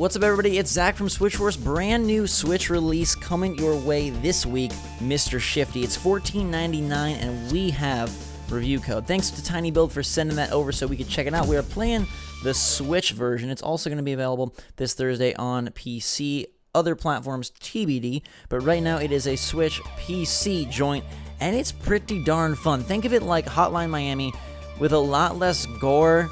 What's up, everybody? It's Zach from Switchforce. Brand new Switch release coming your way this week, Mr. Shifty. It's $14.99 and we have review code. Thanks to Tiny Build for sending that over so we could check it out. We are playing the Switch version. It's also going to be available this Thursday on PC, other platforms TBD, but right now it is a Switch PC joint and it's pretty darn fun. Think of it like Hotline Miami with a lot less gore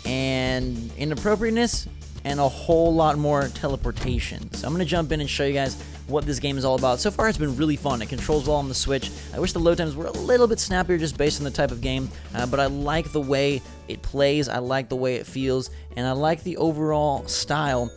and inappropriateness and a whole lot more teleportation. So I'm going to jump in and show you guys what this game is all about. So far it's been really fun. It controls well on the Switch. I wish the load times were a little bit snappier just based on the type of game, but I like the way it plays, I like the way it feels, and I like the overall style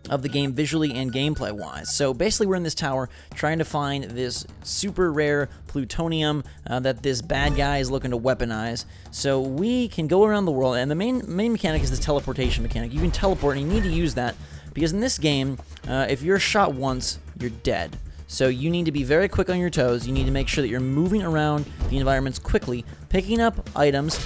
of the game visually and gameplay wise. So basically we're in this tower trying to find this super rare plutonium that this bad guy is looking to weaponize. So we can go around the world, and the main mechanic is this teleportation mechanic. You can teleport and you need to use that because in this game if you're shot once, you're dead. So you need to be very quick on your toes. You need to make sure that you're moving around the environments quickly, picking up items,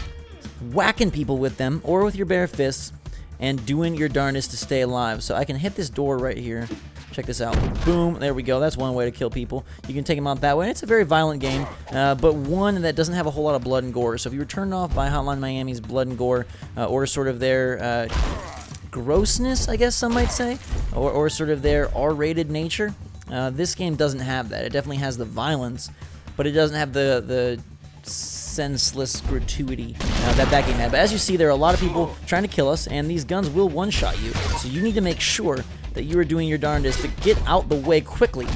whacking people with them or with your bare fists, and doing your darndest to stay alive. So I can hit this door right here. Check this out. Boom. There we go. That's one way to kill people. You can take them out that way. And it's a very violent game, but one that doesn't have a whole lot of blood and gore. So if you were turned off by Hotline Miami's blood and gore, or sort of their grossness, I guess some might say, or sort of their R-rated nature, this game doesn't have that. It definitely has the violence, but it doesn't have the senseless gratuity that game had. But as you see, there are a lot of people trying to kill us, and these guns will one-shot you. So you need to make sure that you are doing your darndest to get out the way quickly.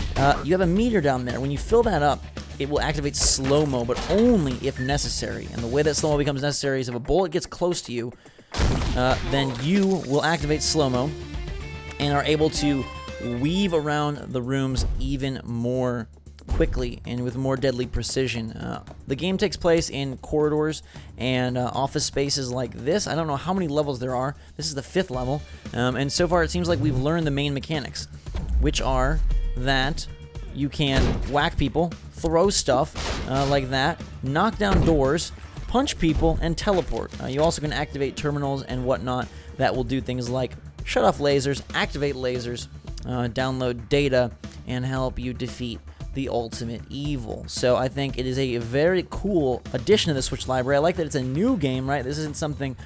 You have a meter down there. When you fill that up, it will activate slow-mo, but only if necessary. And the way that slow-mo becomes necessary is if a bullet gets close to you, then you will activate slow-mo and are able to weave around the rooms even more quickly and with more deadly precision. The game takes place in corridors and office spaces like this. I don't know how many levels there are. This is the 5th level, and so far it seems like we've learned the main mechanics, which are that you can whack people, throw stuff like that, knock down doors, punch people, and teleport. You also can activate terminals and whatnot that will do things like shut off lasers, activate lasers, download data, and help you defeat the ultimate evil. So I think it is a very cool addition to the Switch library. I like that it's a new game, right? This isn't something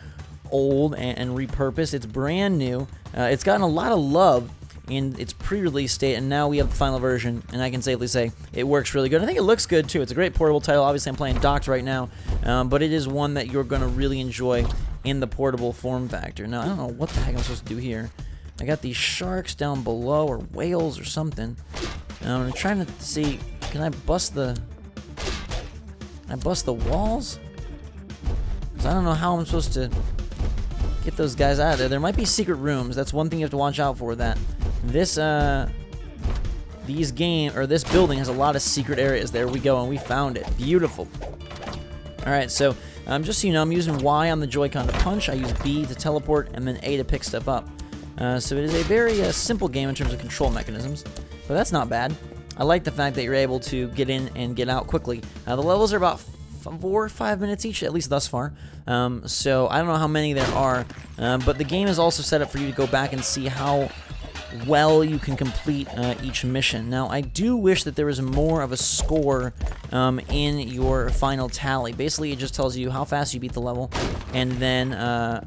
old and repurposed. It's brand new. It's gotten a lot of love in its pre-release state, and now we have the final version, and I can safely say it works really good. I think it looks good too. It's a great portable title. Obviously I'm playing docked right now, but it is one that you're going to really enjoy in the portable form factor. Now I don't know what the heck I'm supposed to do here. I got these sharks down below, or whales or something. I'm trying to see, can I bust the walls? Because I don't know how I'm supposed to get those guys out of there. There might be secret rooms. That's one thing you have to watch out for, that this this building has a lot of secret areas. There we go, and we found it. Beautiful. Alright, so just so you know, I'm using Y on the Joy-Con to punch, I use B to teleport, and then A to pick stuff up. So it is a very simple game in terms of control mechanisms, but that's not bad. I like the fact that you're able to get in and get out quickly. The levels are about 4 or 5 minutes each, at least thus far. So I don't know how many there are, but the game is also set up for you to go back and see how well you can complete each mission. Now, I do wish that there was more of a score in your final tally. Basically, it just tells you how fast you beat the level, and then,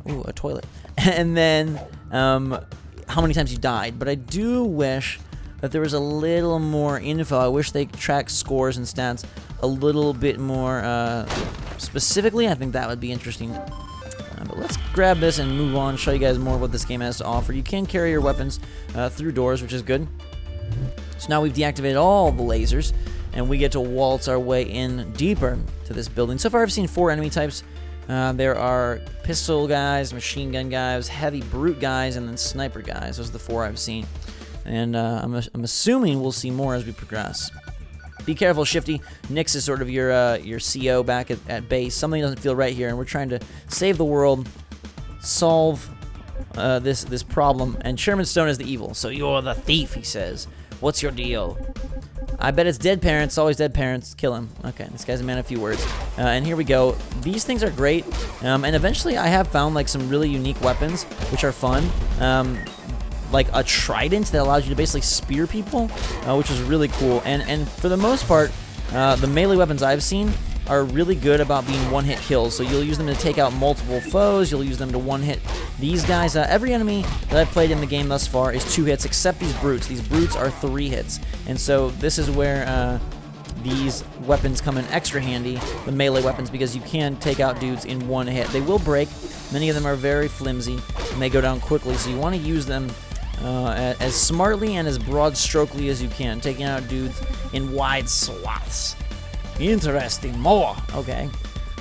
ooh, a toilet, and then how many times you died. But I do wish that there was a little more info. I wish they tracked scores and stats a little bit more specifically. I think that would be interesting. But let's grab this and move on, show you guys more of what this game has to offer. You can carry your weapons through doors, which is good. So now we've deactivated all the lasers, and we get to waltz our way in deeper to this building. So far I've seen 4 enemy types. There are pistol guys, machine gun guys, heavy brute guys, and then sniper guys. Those are the 4 I've seen. And I'm assuming we'll see more as we progress. Be careful, Shifty. Nyx is sort of your CO back at base. Something doesn't feel right here, and we're trying to save the world, solve this problem. And Chairman Stone is the evil. So you're the thief, he says. What's your deal? I bet it's dead parents. Always dead parents. Kill him. Okay, this guy's a man of few words. And here we go. These things are great. And eventually I have found like some really unique weapons, which are fun. like a trident that allows you to basically spear people, which is really cool. And for the most part, the melee weapons I've seen are really good about being one-hit kills. So you'll use them to take out multiple foes. You'll use them to one-hit these guys. Every enemy that I've played in the game thus far is 2 hits, except these brutes. These brutes are 3 hits. And so this is where these weapons come in extra handy, the melee weapons, because you can take out dudes in 1 hit. They will break. Many of them are very flimsy, and they go down quickly. So you want to use them as smartly and as broad-strokely as you can, taking out dudes in wide swaths. Interesting. More. Okay.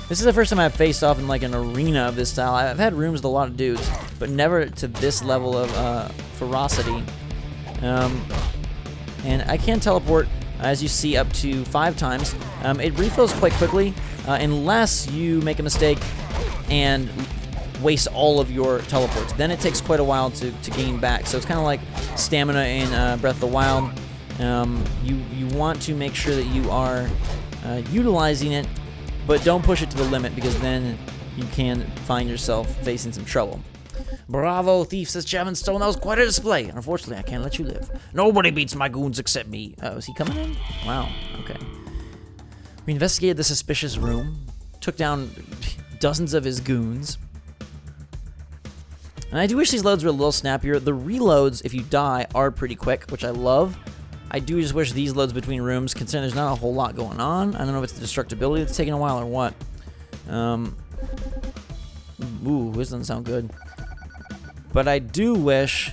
This is the first time I've faced off in like an arena of this style. I've had rooms with a lot of dudes, but never to this level of ferocity. And I can teleport, as you see, up to 5 times. It refills quite quickly, unless you make a mistake and waste all of your teleports. Then it takes quite a while to gain back. So it's kind of like stamina in Breath of the Wild. You want to make sure that you are utilizing it, but don't push it to the limit, because then you can find yourself facing some trouble. Bravo, thief, says Chapman Stone. That was quite a display. Unfortunately, I can't let you live. Nobody beats my goons except me. Oh, is he coming in? Wow, okay. We investigated the suspicious room, took down dozens of his goons. And I do wish these loads were a little snappier. The reloads, if you die, are pretty quick, which I love. I do just wish these loads between rooms, considering there's not a whole lot going on. I don't know if it's the destructibility that's taking a while or what. Ooh, this doesn't sound good. But I do wish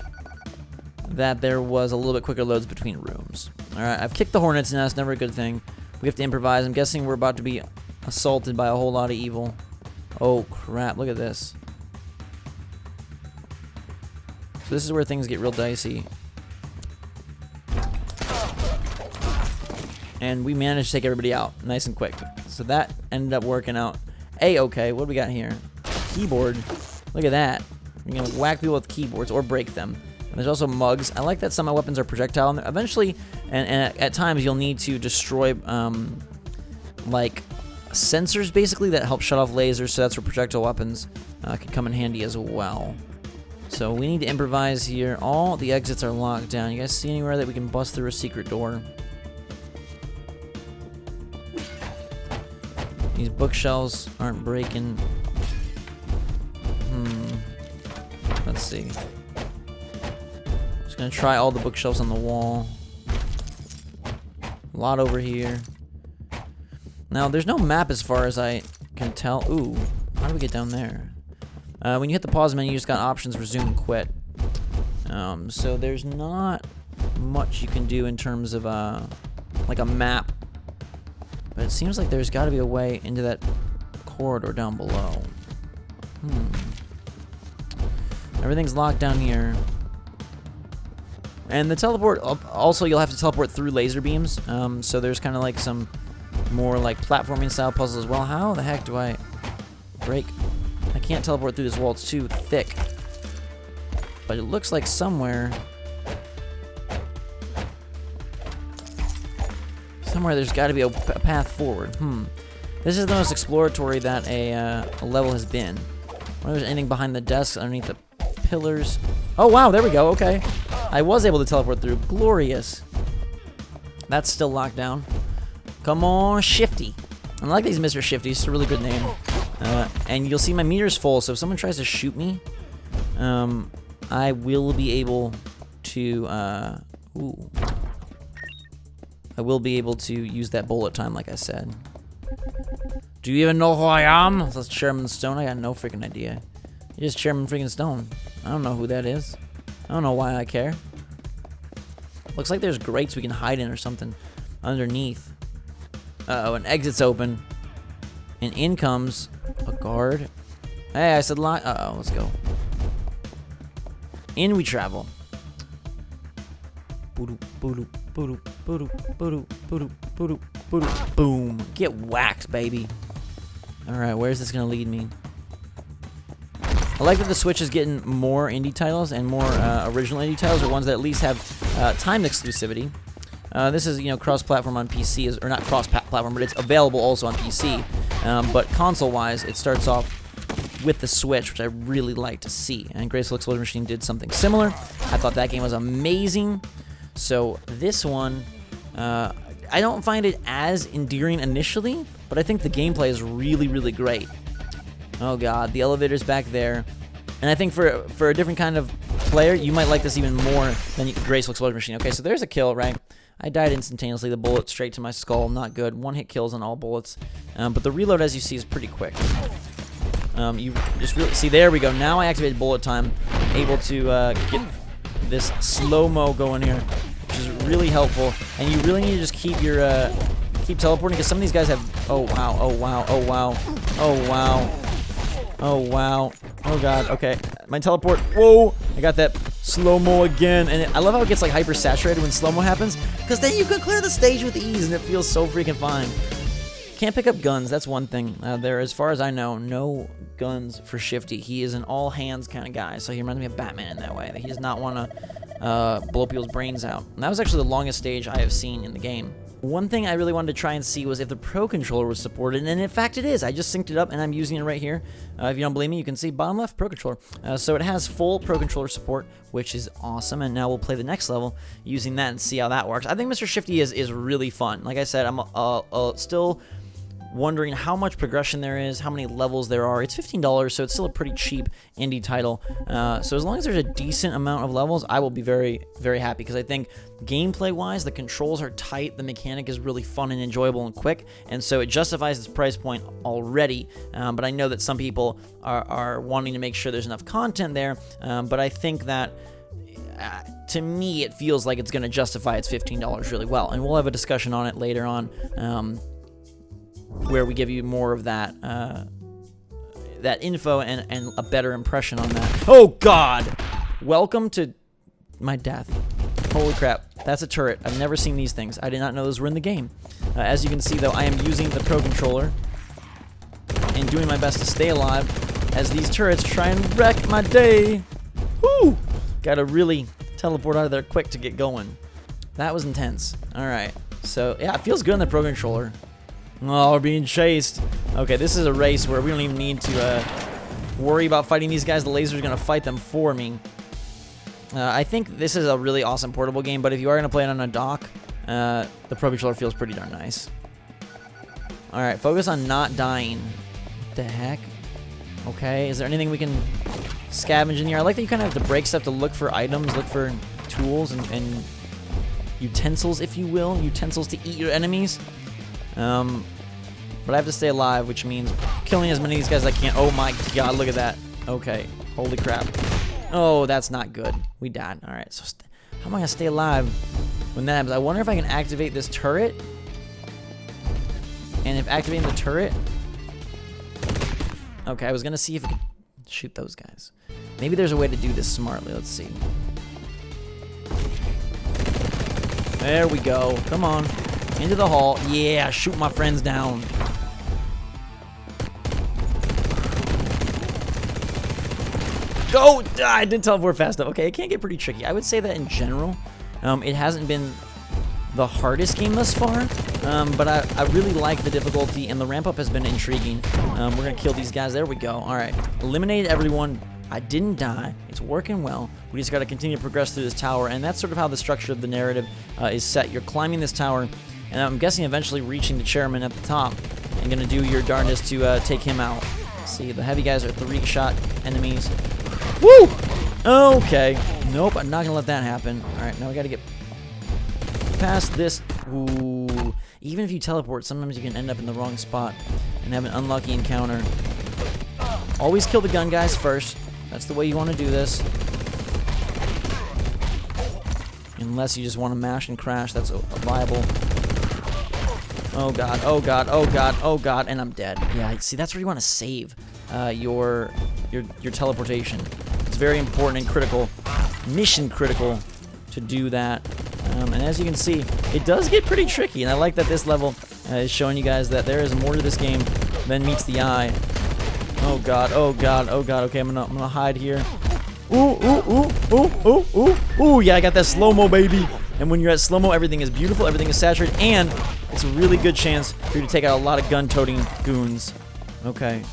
that there was a little bit quicker loads between rooms. Alright, I've kicked the hornets now. It's never a good thing. We have to improvise. I'm guessing we're about to be assaulted by a whole lot of evil. Oh, crap. Look at this. So this is where things get real dicey. And we managed to take everybody out nice and quick. So that ended up working out A-okay. What do we got here? Keyboard. Look at that. You're going to whack people with keyboards or break them. And there's also mugs. I like that some of my weapons are projectile. And eventually, and at times, you'll need to destroy, like, sensors, basically, that help shut off lasers. So that's where projectile weapons can come in handy as well. So we need to improvise here. All the exits are locked down. You guys see anywhere that we can bust through a secret door? These bookshelves aren't breaking. Let's see. Just gonna try all the bookshelves on the wall. A lot over here. Now, there's no map as far as I can tell. Ooh, how do we get down there? When you hit the pause menu, you just got options, resume, and quit. So there's not much you can do in terms of like a map. But it seems like there's got to be a way into that corridor down below. Everything's locked down here. And the teleport, also you'll have to teleport through laser beams. So there's kind of like some more like platforming style puzzles as well. How the heck do I break? I can't teleport through this wall, it's too thick. But it looks like somewhere there's got to be a path forward. This is the most exploratory that a level has been. I wonder if there's anything behind the desks, underneath the pillars. Oh, wow, there we go. Okay. I was able to teleport through. Glorious. That's still locked down. Come on, Shifty. I like these Mr. Shifty. It's a really good name. And you'll see my meter's full, so if someone tries to shoot me, I will be able to... I will be able to use that bullet time, like I said. Do you even know who I am? That's Chairman Stone. I got no freaking idea. You're just Chairman freaking Stone. I don't know who that is. I don't know why I care. Looks like there's grates we can hide in or something underneath. Uh-oh, an exit's open. And in comes a guard. Hey, I said lock. Uh-oh, let's go. In we travel. Boom. Get whacked, baby. Alright, where's this gonna lead me? I like that the Switch is getting more indie titles and more original indie titles, or ones that at least have time exclusivity. This is, cross-platform on PC, or not cross-platform, but it's available also on PC. But console-wise, it starts off with the Switch, which I really like to see. And Graceful Explosion Machine did something similar. I thought that game was amazing. So this one, I don't find it as endearing initially, but I think the gameplay is really, really great. Oh god, the elevator's back there. And I think for a different kind of player, you might like this even more than Graceful Explosion Machine. Okay, so there's a kill, right? I died instantaneously. The bullet straight to my skull, not good. One-hit kills on all bullets. But the reload, as you see, is pretty quick. You just really see, there we go. Now I activated bullet time, able to get this slow-mo going here, which is really helpful. And you really need to just keep your keep teleporting, because some of these guys have, oh wow, oh wow, oh wow, oh wow, oh wow, oh god. Okay, my teleport, whoa, I got that slow-mo again. And I love how it gets like hyper saturated when slow-mo happens, because then you can clear the stage with ease and it feels so freaking fine. Can't pick up guns, that's one thing. There, as far as I know, no guns for Shifty. He is an all-hands kind of guy, so he reminds me of Batman in that way. He does not want to blow people's brains out. And that was actually the longest stage I have seen in the game. One thing I really wanted to try and see was if the Pro Controller was supported, and in fact it is. I just synced it up, and I'm using it right here. If you don't believe me, you can see bottom left, Pro Controller. So it has full Pro Controller support, which is awesome, and now we'll play the next level using that and see how that works. I think Mr. Shifty is really fun. Like I said, I'm still wondering how much progression there is, how many levels there are. It's $15, so it's still a pretty cheap indie title. So as long as there's a decent amount of levels, I will be very, very happy, because I think gameplay-wise, the controls are tight, the mechanic is really fun and enjoyable and quick, and so it justifies its price point already. But I know that some people are wanting to make sure there's enough content there, but I think that to me, it feels like it's going to justify its $15 really well, and we'll have a discussion on it later on, where we give you more of that that info and a better impression on that. Oh god! Welcome to my death. Holy crap, that's a turret. I've never seen these things. I did not know those were in the game. As you can see though, I am using the Pro Controller and doing my best to stay alive as these turrets try and wreck my day. Woo! Gotta really teleport out of there quick to get going. That was intense. Alright, so yeah, it feels good on the Pro Controller. Oh, we're being chased. Okay, this is a race where we don't even need to worry about fighting these guys. The laser's going to fight them for me. I think this is a really awesome portable game, but if you are going to play it on a dock, the Pro Controller feels pretty darn nice. Alright, focus on not dying. What the heck? Okay, is there anything we can scavenge in here? I like that you kind of have to break stuff to look for items, look for tools and utensils, if you will. Utensils to eat your enemies. But I have to stay alive, which means killing as many of these guys as I can. Oh my god, look at that. Okay, holy crap. Oh, that's not good. We died. Alright, so how am I going to stay alive when that happens? I wonder if I can activate this turret. And if activating the turret... Okay, I was going to see if I could shoot those guys. Maybe there's a way to do this smartly. Let's see. There we go. Come on. Into the hall. Yeah, shoot my friends down. Go! I didn't teleport fast enough. Okay, it can get pretty tricky. I would say that in general, it hasn't been the hardest game thus far, but I really like the difficulty, and the ramp-up has been intriguing. We're going to kill these guys. There we go. All right. Eliminated everyone. I didn't die. It's working well. We just got to continue to progress through this tower, and that's sort of how the structure of the narrative is set. You're climbing this tower, and I'm guessing eventually reaching the chairman at the top and going to do your darndest to take him out. See, the heavy guys are 3-shot enemies. Woo! Okay. Nope, I'm not going to let that happen. All right, now we got to get past this. Ooh. Even if you teleport, sometimes you can end up in the wrong spot and have an unlucky encounter. Always kill the gun guys first. That's the way you want to do this. Unless you just want to mash and crash, that's viable. Oh god, oh god, oh god, oh god, and I'm dead. Yeah, see, that's where you want to save your teleportation. It's very important and critical, mission critical, to do that. And as you can see, it does get pretty tricky, and I like that this level is showing you guys that there is more to this game than meets the eye. Oh god, oh god, oh god. Okay, I'm gonna hide here. Ooh, ooh, ooh, ooh, ooh, ooh, ooh. Yeah, I got that slow-mo, baby. And when you're at slow-mo, everything is beautiful, everything is saturated, and it's a really good chance for you to take out a lot of gun-toting goons. Okay.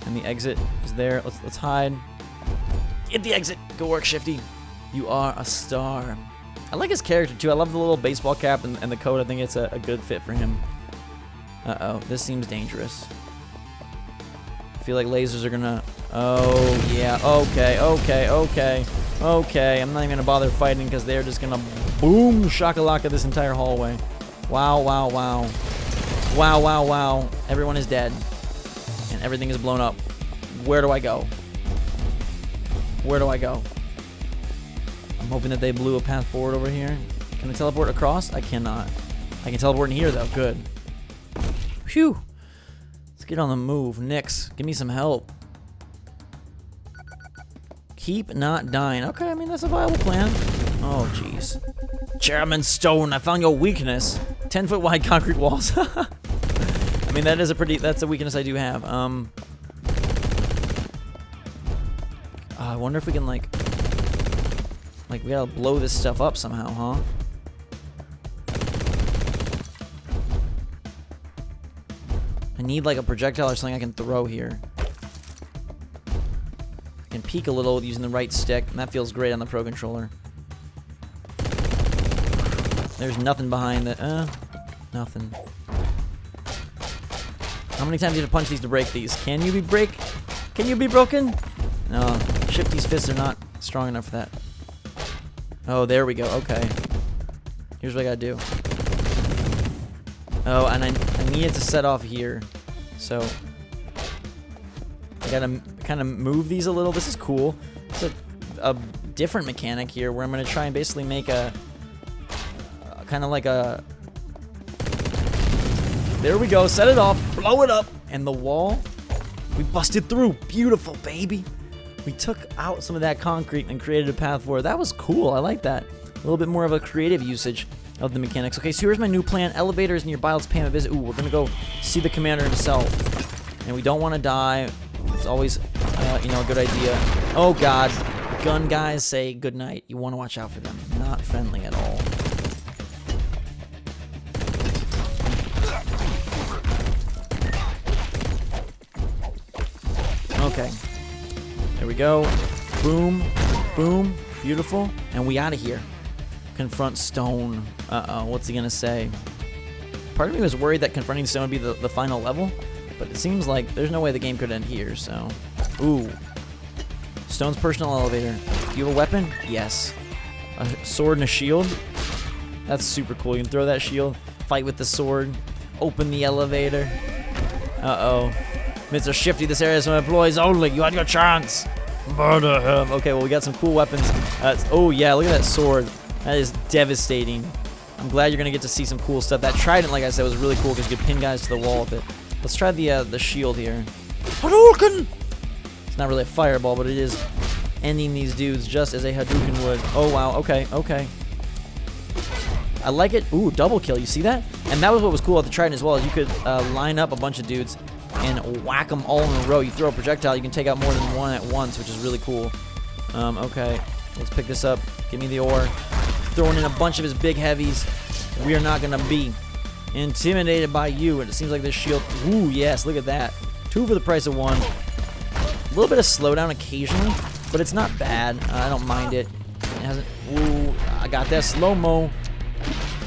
And the exit is there. Let's hide. Get the exit. Go work, Shifty. You are a star. I like his character too. I love the little baseball cap and the coat. I think it's a good fit for him. Uh-oh, this seems dangerous. I feel like lasers are gonna... Oh, yeah. Okay. I'm not even gonna bother fighting because they're just gonna boom shakalaka this entire hallway. Wow. Everyone is dead. And everything is blown up. Where do I go? I'm hoping that they blew a path forward over here. Can I teleport across? I cannot. I can teleport in here though. Good. Phew. Let's get on the move. Nyx, give me some help. Keep not dying. Okay, I mean, that's a viable plan. Oh, jeez. Chairman Stone, I found your weakness. 10-foot wide concrete walls. I mean, that's a weakness I do have. I wonder if we can, like, we gotta blow this stuff up somehow, huh? I need, like, a projectile or something I can throw here. I can peek a little using the right stick, and that feels great on the Pro Controller. There's nothing behind it. Nothing. How many times do you have to punch these to break these? Can you be broken? No. Shifty's fists are not strong enough for that. Oh, there we go. Okay. Here's what I gotta do. Oh, and I need it to set off here. So I gotta kind of move these a little. This is cool. It's a different mechanic here where I'm gonna try and basically make a kind of like a... There we go. Set it off. Blow it up. And the wall, we busted through. Beautiful, baby. We took out some of that concrete and created a path forward. That was cool. I like that. A little bit more of a creative usage of the mechanics. Okay, so here's my new plan. Elevators nearby. Let's pay him a visit. Ooh, we're going to go see the commander himself. And we don't want to die. It's always, a good idea. Oh, God. Gun guys say goodnight. You want to watch out for them. Not friendly at all. Okay. There we go. Boom. Boom. Beautiful. And we out of here. Confront Stone. Uh-oh. What's he going to say? Part of me was worried that confronting Stone would be the final level. But it seems like there's no way the game could end here, so... Ooh. Stone's personal elevator. Do you have a weapon? Yes. A sword and a shield? That's super cool. You can throw that shield, fight with the sword, open the elevator. Uh-oh. Mr. Shifty, this area is for employees only. You had your chance. Murder him. Okay, well, we got some cool weapons. Oh, yeah, look at that sword. That is devastating. I'm glad you're going to get to see some cool stuff. That trident, like I said, was really cool because you could pin guys to the wall with it. Let's try the shield here. Hadouken! It's not really a fireball, but it is ending these dudes just as a Hadouken would. Oh, wow. Okay, okay. I like it. Ooh, double kill. You see that? And that was what was cool at the trident as well. Is you could line up a bunch of dudes and whack them all in a row. You throw a projectile, you can take out more than one at once, which is really cool. Okay, let's pick this up. Give me the ore. Throwing in a bunch of his big heavies. We are not going to be intimidated by you. And it seems like this shield... Ooh, yes, look at that. 2 for the price of 1. A little bit of slowdown occasionally, but it's not bad. I don't mind it. It hasn't... Ooh, I got that slow-mo.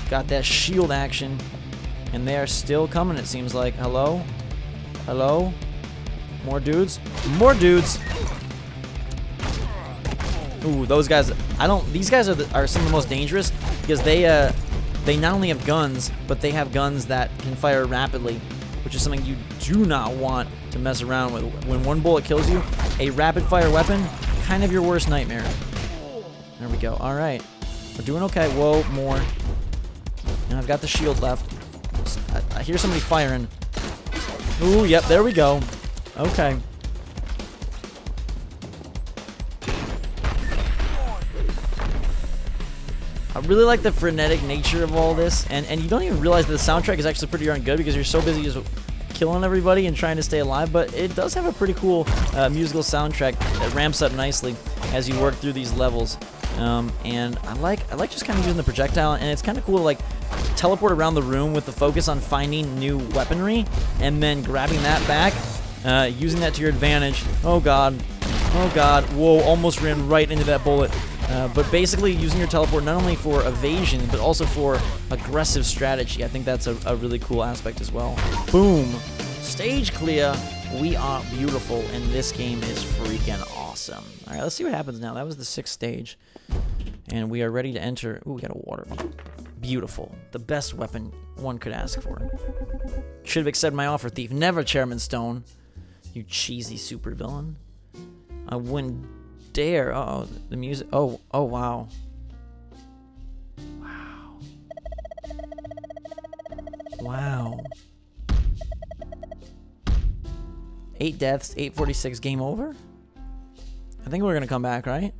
Got that shield action. And they are still coming, it seems like. Hello? Hello? More dudes? More dudes! Ooh, those guys... These guys are some of the most dangerous because they not only have guns, but they have guns that can fire rapidly, which is something you do not want to mess around with. When one bullet kills you, a rapid-fire weapon, kind of your worst nightmare. There we go. All right. We're doing okay. Whoa, more. And I've got the shield left. I hear somebody firing. Ooh, yep, there we go. Okay. I really like the frenetic nature of all this, and you don't even realize that the soundtrack is actually pretty darn good because you're so busy just killing everybody and trying to stay alive, but it does have a pretty cool musical soundtrack that ramps up nicely as you work through these levels. And I like just kind of using the projectile, and it's kind of cool to like teleport around the room with the focus on finding new weaponry and then grabbing that back using that to your advantage. Oh god. Oh god. Whoa, almost ran right into that bullet. But basically using your teleport not only for evasion, but also for aggressive strategy. I think that's a really cool aspect as well. Boom. Stage clear. We are beautiful, and this game is freaking awesome. All right, let's see what happens now. That was the 6th stage, and we are ready to enter. Ooh, we got a water. Beautiful. The best weapon one could ask for. Should have accepted my offer, thief. Never, Chairman Stone. You cheesy supervillain. I wouldn't dare. Uh-oh, the music. Oh, wow. Wow. 8 deaths, 846, game over? I think we're gonna come back, right?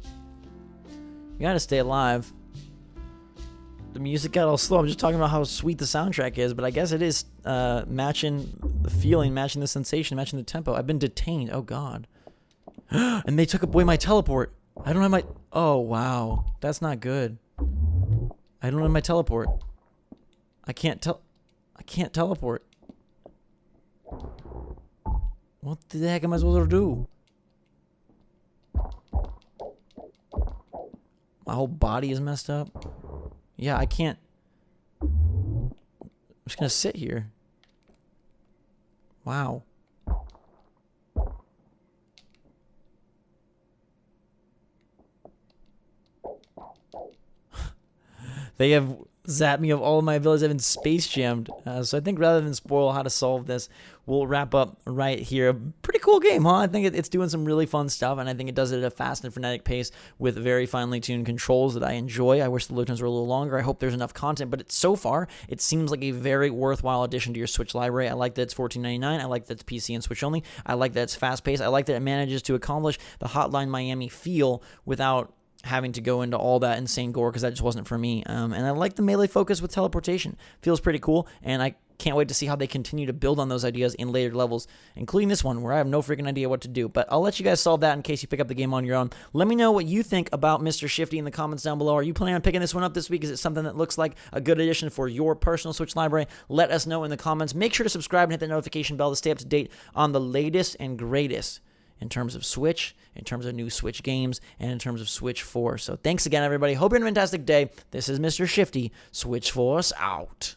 You gotta stay alive. The music got all slow. I'm just talking about how sweet the soundtrack is, but I guess it is matching the feeling, matching the sensation, matching the tempo. I've been detained. Oh, God. And they took away my teleport. I don't have my... Oh, wow. That's not good. I don't have my teleport. I can't teleport. What the heck am I supposed to do? My whole body is messed up. Yeah, I can't. I'm just gonna sit here. Wow. They have zapped me of all of my abilities. I've been space jammed. So I think rather than spoil how to solve this, we'll wrap up right here. Pretty cool game, huh? I think it's doing some really fun stuff, and I think it does it at a fast and frenetic pace with very finely tuned controls that I enjoy. I wish the load times were a little longer. I hope there's enough content, but so far, it seems like a very worthwhile addition to your Switch library. I like that it's $14.99. I like that it's PC and Switch only. I like that it's fast-paced. I like that it manages to accomplish the Hotline Miami feel without having to go into all that insane gore, because that just wasn't for me. And I like the melee focus with teleportation. Feels pretty cool, and I can't wait to see how they continue to build on those ideas in later levels, including this one, where I have no freaking idea what to do. But I'll let you guys solve that in case you pick up the game on your own. Let me know what you think about Mr. Shifty in the comments down below. Are you planning on picking this one up this week? Is it something that looks like a good addition for your personal Switch library? Let us know in the comments. Make sure to subscribe and hit the notification bell to stay up to date on the latest and greatest in terms of Switch, in terms of new Switch games, and in terms of Switch Force. So thanks again, everybody. Hope you're having a fantastic day. This is Mr. Shifty. Switch Force out.